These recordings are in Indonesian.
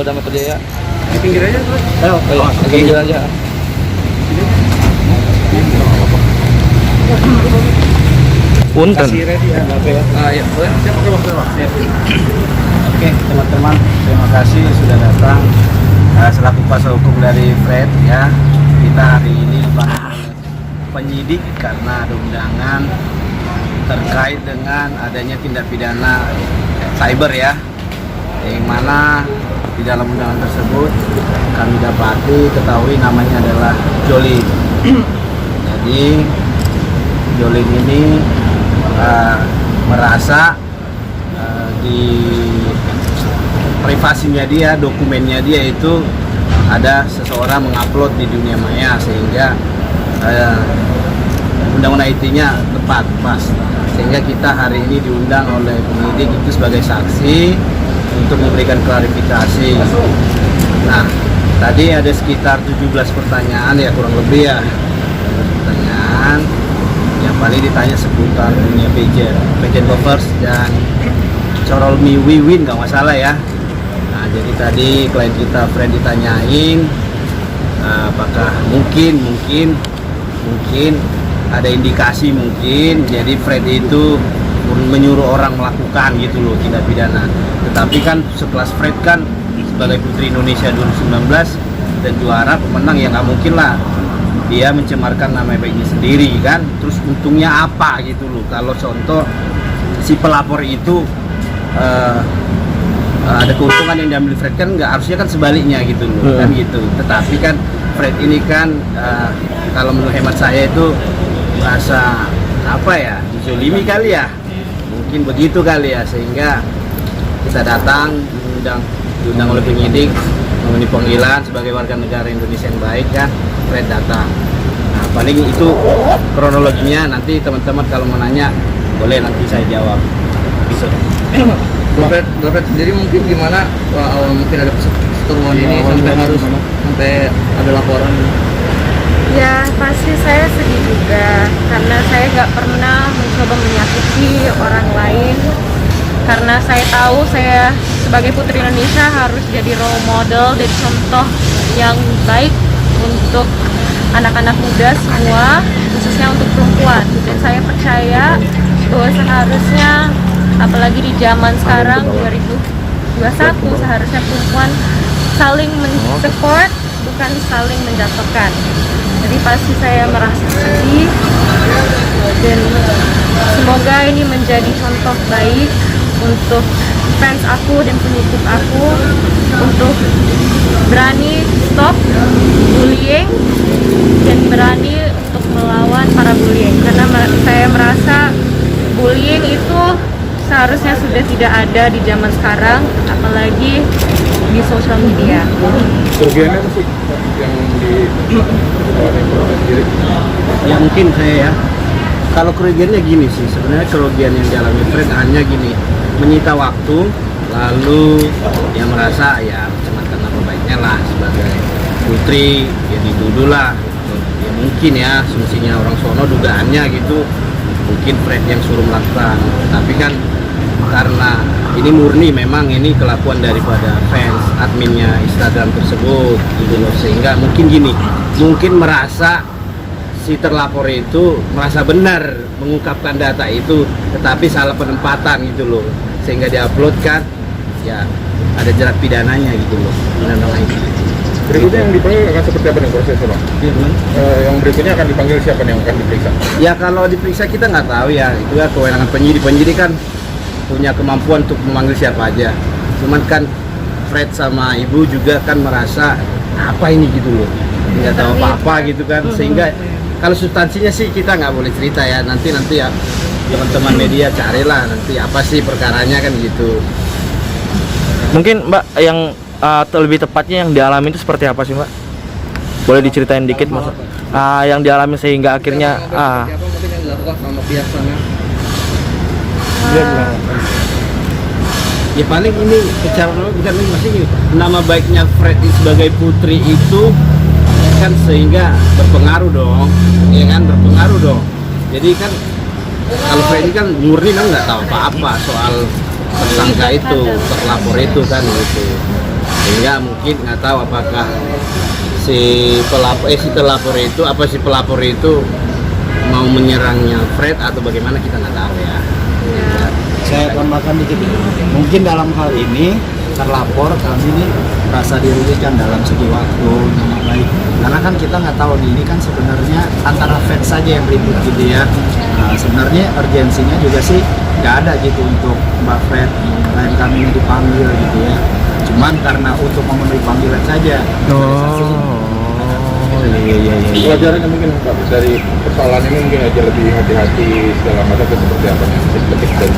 Polda Metro Jaya. Di pinggir aja terus. Ayo, pinggir aja. Punten. Kasih ready ya, ya. Ya, boleh. Siap, oke. Oke, teman-teman, terima kasih sudah datang. Selaku kuasa hukum dari Fred ya, kita hari ini dipanggil penyidik karena ada undangan terkait dengan adanya tindak pidana cyber ya, yang mana di dalam undangan tersebut kami dapati ketahui namanya adalah Jolin. Jadi Jolin ini merasa di privasinya dia, dokumennya dia itu ada seseorang mengupload di dunia maya, sehingga undang-undang IT-nya tepat pas, sehingga kita hari ini diundang oleh penyidik itu sebagai saksi untuk memberikan klarifikasi. Nah, tadi ada sekitar 17 pertanyaan ya, kurang lebih ya, pertanyaan yang paling ditanya seputar dunia pageant lovers dan Corol Mi Wiwin kalau nggak salah ya. Nah, jadi tadi klien kita Fred ditanyain apakah mungkin ada indikasi mungkin jadi Fred itu menyuruh orang melakukan gitu loh tindak pidana. Tetapi kan sekelas Fred kan sebagai Putri Indonesia 2019 dan juara pemenang, ya nggak mungkin lah dia mencemarkan nama baiknya sendiri kan. Terus untungnya apa gitu loh kalau contoh si pelapor itu ada keuntungan yang diambil Fred, kan nggak, harusnya kan sebaliknya gitu loh kan gitu. Tetapi kan Fred ini kan kalau menurut hemat saya itu merasa apa ya, dizolimi kali ya, mungkin begitu kali ya, sehingga kita datang diundang oleh penyidik memenuhi panggilan sebagai warga negara Indonesia yang baik kan. Fred datang. Nah, paling itu kronologinya, nanti teman-teman kalau mau nanya boleh nanti saya jawab. Bisa. Bapak sendiri mungkin gimana awal mungkin ada perseteruan ini sampai ada laporan? Ya pasti saya sedih juga, karena saya nggak pernah mencoba menyakiti orang lain, karena saya tahu saya sebagai Putri Indonesia harus jadi role model dan contoh yang baik untuk anak-anak muda semua, khususnya untuk perempuan. Dan saya percaya bahwa seharusnya, apalagi di zaman sekarang 2021, seharusnya perempuan saling mensupport, bukan saling menjatuhkan. Jadi pasti saya merasa sedih, dan semoga ini menjadi contoh baik untuk fans aku dan pengikut aku untuk berani stop bullying dan berani untuk melawan para bullying, karena saya merasa bullying itu seharusnya sudah tidak ada di zaman sekarang, apalagi di sosial media. Kerugiannya apa sih yang Ya mungkin saya ya, kalau kerugiannya gini sih, sebenarnya kerugian yang dialami Fred hanya gini, menyita waktu, lalu yang merasa ya mencemarkan nama baiknya lah sebagai putri, ya dituduh lah gitu. Ya mungkin ya asumsinya orang sono, dugaannya gitu, mungkin Fred yang suruh melakukan. Tapi kan karena ini murni memang ini kelakuan daripada fans adminnya Instagram tersebut gitu loh, sehingga mungkin gini, mungkin merasa si terlapor itu merasa benar mengungkapkan data itu, tetapi salah penempatan gitu loh, sehingga diuploadkan, ya ada jerat pidananya gitu loh, undang-undang IT. Berikutnya yang dipanggil akan seperti apa nih prosesnya, Bang? Ya, yang berikutnya akan dipanggil siapa nih yang akan diperiksa? ya kalau diperiksa kita nggak tahu ya, itu ya kewenangan penyidik. Penyidik kan punya kemampuan untuk memanggil siapa aja. Cuman kan Fred sama ibu juga kan merasa apa ini gitu loh, nggak tahu apa-apa gitu kan, sehingga kalau substansinya sih kita nggak boleh cerita ya, nanti ya teman-teman media carilah nanti apa sih perkaranya kan gitu. Mungkin Mbak yang lebih tepatnya yang dialami itu seperti apa sih Mbak? Boleh diceritain dikit Mas? Yang dialami sehingga akhirnya Apa mungkin yang dilakukan sama pihak sana? Ya paling ini secara bukan ini, masih nama baiknya Fred sebagai putri itu kan sehingga berpengaruh dong, ya kan, berpengaruh dong. Jadi kan kalau Fred ini kan murni kan nggak tahu apa-apa soal tersangka itu, terlapor itu kan gitu. Sehingga ya mungkin nggak tahu apakah si pelapor itu mau menyerangnya Fred atau bagaimana, kita nggak tahu ya. Saya tambahkan dikit. Mungkin dalam hal ini terlapor kami ini merasa dirugikan dalam segi waktu nama baik. Karena kan kita nggak tahu nih, ini kan sebenarnya antara fans saja yang ribut gitu ya. Nah, sebenarnya urgensinya juga sih nggak ada gitu untuk Mbak Fred klien kami ini dipanggil gitu ya. Cuman karena untuk memenuhi panggilan saja. Iya. Pelajarannya mungkin Pak dari persoalan ini mungkin aja lebih hati-hati segala macam atau seperti apa nih petik dari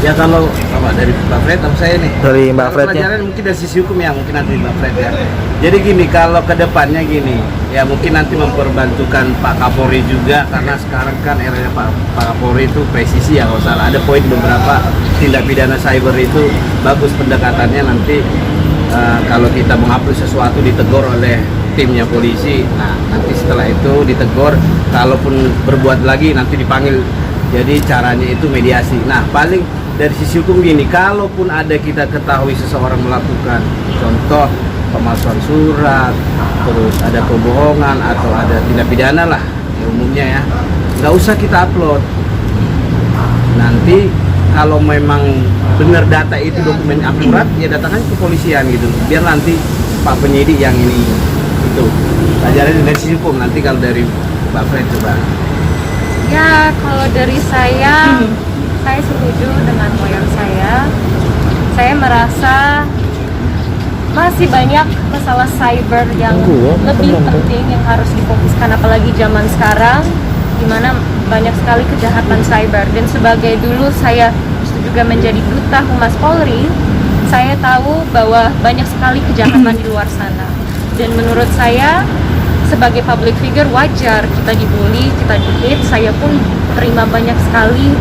Ya kalau dari Mbak Fred atau saya nih? Dari Mbak Kalau Fred ya. pelajaran mungkin dari sisi hukum ya, mungkin nanti Mbak Fred ya. Jadi gini, kalau ke depannya gini, ya mungkin nanti memperbantukan Pak Kapolri juga, karena sekarang kan eranya Pak Kapolri itu presisi ya, kalau salah. Ada poin beberapa tindak pidana cyber itu bagus pendekatannya nanti. Kalau kita mengupload sesuatu ditegur oleh timnya polisi, nah nanti setelah itu ditegur, kalaupun berbuat lagi nanti dipanggil. Jadi caranya itu mediasi. Nah paling dari sisi hukum gini, kalaupun ada kita ketahui seseorang melakukan contoh pemalsuan surat, terus ada kebohongan atau ada tindak pidana lah ya, umumnya ya, nggak usah kita upload. Nanti kalau memang benar data itu dokumen akurat, ya datangkan ke kepolisian gitu, biar nanti Pak penyidik yang ini itu pelajaran dari sisi hukum. Nanti kalau dari Mbak Fred coba. Ya, kalau dari saya setuju dengan lawyer saya. Saya merasa masih banyak masalah cyber yang lebih penting yang harus difokuskan, apalagi zaman sekarang di mana banyak sekali kejahatan cyber. Dan sebagai dulu saya juga menjadi duta Humas Polri, saya tahu bahwa banyak sekali kejahatan di luar sana. Dan menurut saya sebagai public figure wajar kita dibully, kita di-hate. Saya pun terima banyak sekali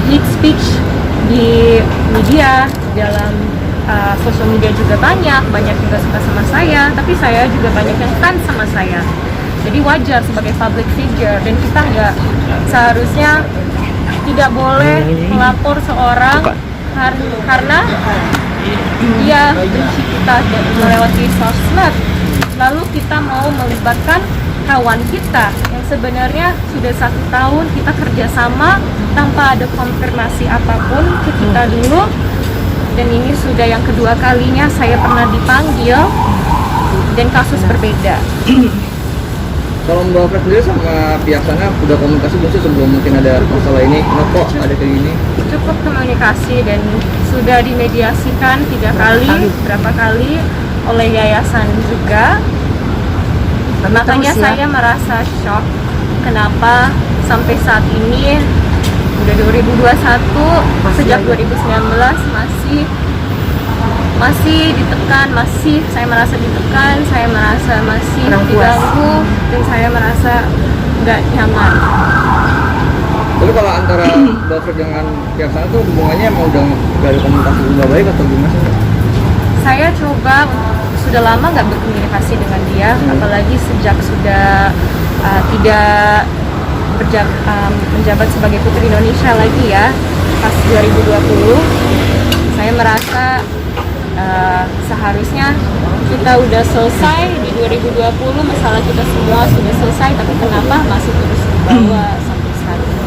hate speech di media, dalam sosial media juga banyak juga suka sama saya, tapi saya juga banyak yang fans sama saya. Jadi wajar sebagai public figure, dan kita nggak seharusnya tidak boleh melapor seorang karena dia benci kita dan melewati sosmed, lalu kita mau melibatkan kawan kita yang sebenarnya sudah 1 tahun kita kerjasama tanpa ada konfirmasi apapun ke kita dulu. Dan ini sudah yang kedua kalinya saya pernah dipanggil dan kasus berbeda. Kalau Mbak Fred sendiri sama pihak sana udah komunikasi belum sih sebelum mungkin ada masalah ini? Kenapa kok ada kayak gini? Cukup komunikasi dan sudah dimediasikan 3 kali, berapa kali oleh yayasan juga. Makanya saya merasa shock kenapa sampai saat ini udah 2021, sejak 2019 masih ditekan, saya merasa ditekan, saya merasa masih diganggu, dan saya merasa nggak nyaman. Tapi kalau antara Mbak Fred dengan pihak sana tuh hubungannya emang udah gak ada komunikasi nggak baik atau gimana sih? Saya coba sudah lama nggak berkomunikasi dengan dia, apalagi sejak sudah tidak menjabat sebagai Putri Indonesia lagi ya, pas 2020. Saya merasa seharusnya kita udah selesai di 2020, masalah kita semua sudah selesai, tapi kenapa masih terus dibawa sampai saat ini?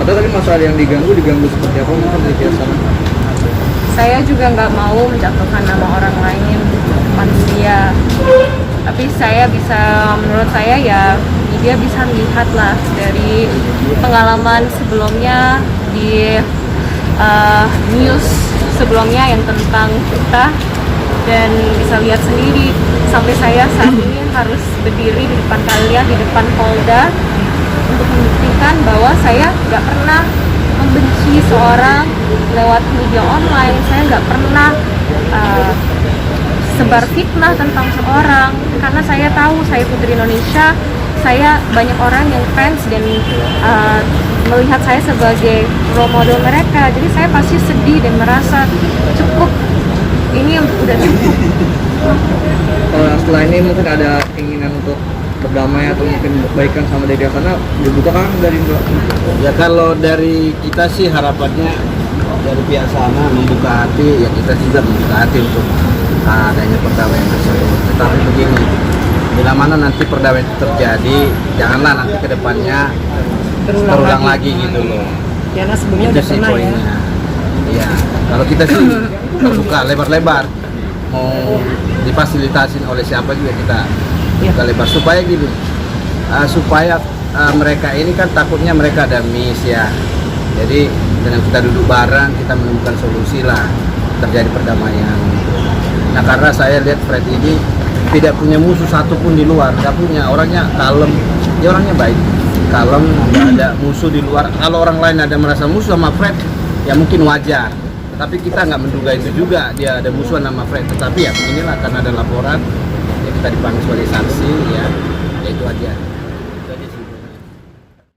Atau tadi masalah yang diganggu seperti apa mungkin dari pihak sana? Saya juga nggak mau menjatuhkan nama orang lain manusia, tapi saya bisa, menurut saya ya media bisa melihat lah dari pengalaman sebelumnya di news sebelumnya yang tentang kita, dan bisa lihat sendiri sampai saya saat ini harus berdiri di depan kalian, di depan Polda untuk membuktikan bahwa saya nggak pernah membenci seorang lewat media online. Saya nggak pernah sebar fitnah tentang seorang, karena saya tahu saya Putri Indonesia, saya banyak orang yang fans dan melihat saya sebagai role model mereka. Jadi saya pasti sedih dan merasa cukup, ini udah cukup. Setelah ini mungkin ada keinginan untuk berdamai atau mungkin baikan sama dari pihak sana, dibuka kan dari Mbak? Ya kalau dari kita sih harapannya dari pihak sana membuka hati, ya kita juga membuka hati untuk adanya perdamaian tersebut. Tetapi begini, bila mana nanti perdamaian itu terjadi, janganlah nanti ke depannya terulang lagi gitu loh. Karena sebelumnya Itu udah sih pernah ya. poinnya. Iya, kalau kita sih buka lebar-lebar, mau difasilitasin oleh siapa juga kita buka lebar supaya gini, supaya mereka ini kan takutnya mereka ada miss ya. Jadi dengan kita duduk bareng, kita menemukan solusi lah terjadi perdamaian. Nah karena saya lihat Fred ini tidak punya musuh satupun di luar, nggak punya, orangnya kalem, dia orangnya baik, kalem, nggak ada musuh di luar. Kalau orang lain ada merasa musuh sama Fred, ya mungkin wajar. Tetapi kita nggak menduga itu juga dia ada musuhan sama Fred. Tetapi ya beginilah, karena ada laporan, ya kita dipanggil sebagai saksi, ya itu aja.